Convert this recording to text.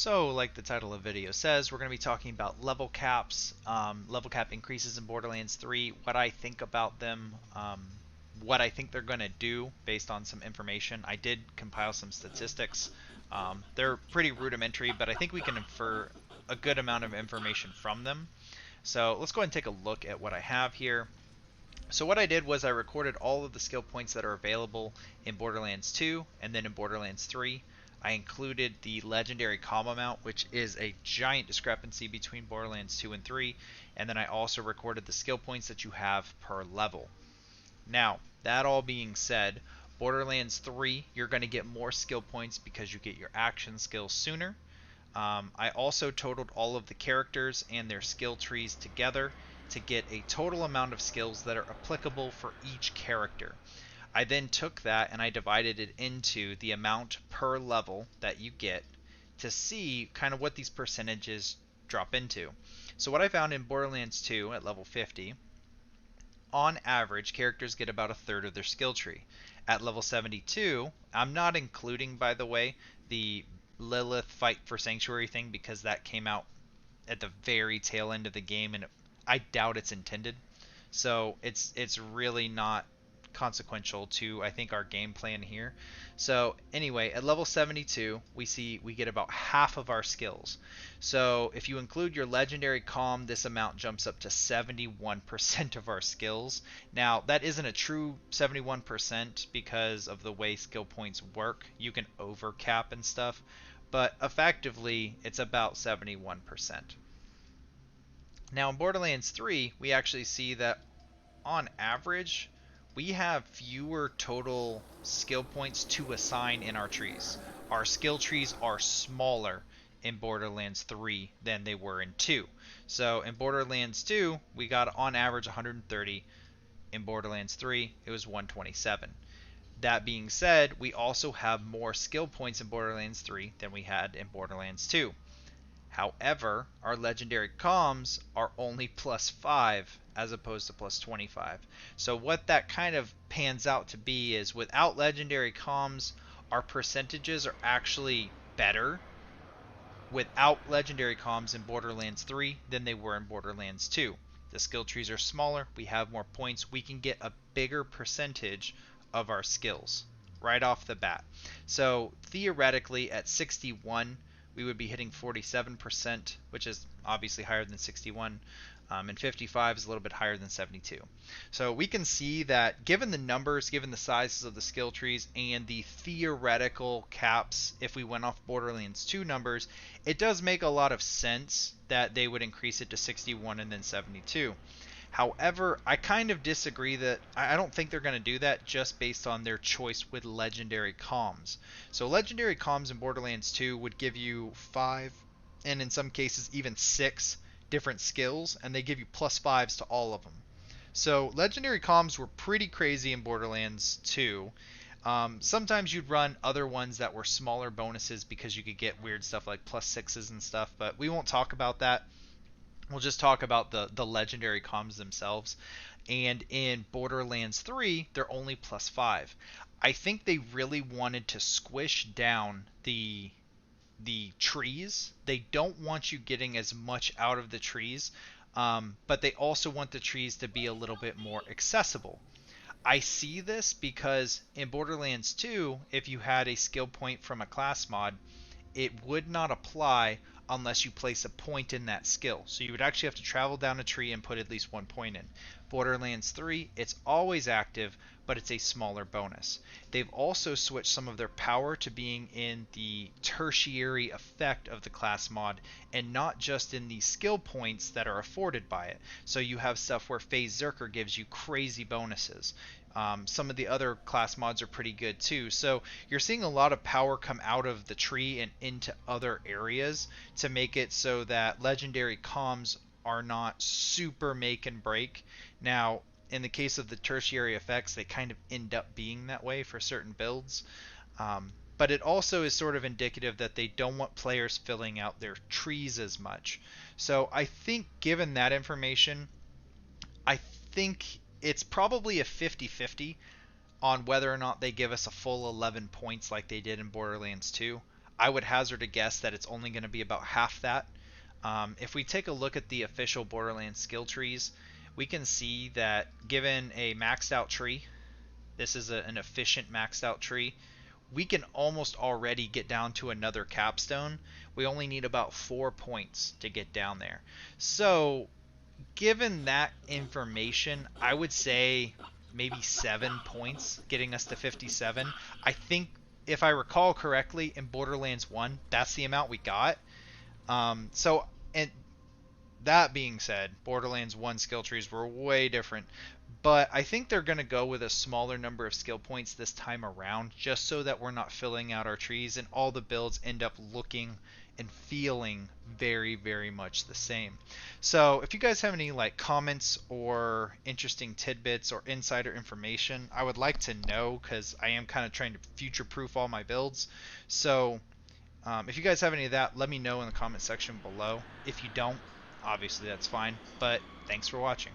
So, like the title of the video says, we're going to be talking about level caps, level cap increases in Borderlands 3, what I think about them, what I think they're going to do based on some information. I did compile some statistics. They're pretty rudimentary, but I think we can infer a good amount of information from them. So let's go ahead and take a look at what I have here. So what I did was I recorded all of the skill points that are available in Borderlands 2 and then in Borderlands 3. I included the legendary comm amount, which is a giant discrepancy between Borderlands 2 and 3, and then I also recorded the skill points that you have per level. Now, that all being said, Borderlands 3, you're going to get more skill points because you get your action skills sooner. I also totaled all of the characters and their skill trees together to get a total amount of skills that are applicable for each character. I then took that and I divided it into the amount per level that you get to see kind of what these percentages drop into. So what I found in Borderlands 2 at level 50, on average, characters get about a third of their skill tree. At level 72, I'm not including, by the way, the Lilith Fight for Sanctuary thing because that came out at the very tail end of the game and I doubt it's intended. So it's really not consequential to I think our game plan here. So anyway, at level 72, we get about half of our skills. So if you include your legendary comm, this amount jumps up to 71% of our skills. Now, that isn't a true 71% because of the way skill points work. You can overcap and stuff, but effectively it's about 71%. Now in Borderlands 3, we actually see that on average, we have fewer total skill points to assign in our trees. Our skill trees are smaller in Borderlands 3 than they were in 2. So in Borderlands 2, we got on average 130. In Borderlands 3, it was 127. That being said, we also have more skill points in Borderlands 3 than we had in Borderlands 2. However, our legendary comms are only plus 5 as opposed to plus 25. So what that kind of pans out to be is without legendary comms, our percentages are actually better without legendary comms in Borderlands 3 than they were in Borderlands 2. The skill trees are smaller, we have more points, we can get a bigger percentage of our skills right off the bat. So theoretically at 61, we would be hitting 47%, which is obviously higher than 61, and 55 is a little bit higher than 72. So we can see that given the numbers, given the sizes of the skill trees, and the theoretical caps, if we went off Borderlands 2 numbers, it does make a lot of sense that they would increase it to 61 and then 72. However, I kind of disagree that I don't think they're going to do that just based on their choice with legendary comms. So legendary comms in Borderlands 2 would give you 5 and in some cases even 6 different skills, and they give you plus 5s to all of them. So legendary comms were pretty crazy in Borderlands 2. Sometimes you'd run other ones that were smaller bonuses because you could get weird stuff like plus 6s and stuff, but we won't talk about that. We'll just talk about the legendary comms themselves. And in Borderlands 3, they're only plus 5. I think they really wanted to squish down the trees. They don't want you getting as much out of the trees, but they also want the trees to be a little bit more accessible. I see this because in Borderlands 2, if you had a skill point from a class mod, it would not apply unless you place a point in that skill. So you would actually have to travel down a tree and put at least 1 point in. Borderlands 3, it's always active, but it's a smaller bonus. They've also switched some of their power to being in the tertiary effect of the class mod and not just in the skill points that are afforded by it. So you have stuff where Phase Zerker gives you crazy bonuses. Some of the other class mods are pretty good too. So you're seeing a lot of power come out of the tree and into other areas to make it so that legendary comms are not super make and break. Now, in the case of the tertiary effects, they kind of end up being that way for certain builds. But it also is sort of indicative that they don't want players filling out their trees as much. So I think given that information, I think it's probably a 50-50 on whether or not they give us a full 11 points like they did in Borderlands 2. I would hazard a guess that it's only going to be about half that. If we take a look at the official Borderlands skill trees, we can see that given a maxed out tree, this is an efficient maxed out tree, we can almost already get down to another capstone. We only need about 4 points to get down there. So, given that information, I would say maybe 7 points getting us to 57. I think, if I recall correctly, in Borderlands 1, that's the amount we got. And that being said, Borderlands 1 skill trees were way different. But I think they're going to go with a smaller number of skill points this time around, just so that we're not filling out our trees and all the builds end up looking and feeling very, very much the same. So if you guys have any like comments or interesting tidbits or insider information, I would like to know, because I am kind of trying to future proof all my builds. So if you guys have any of that, let me know in the comment section below. If you don't, obviously that's fine. But thanks for watching.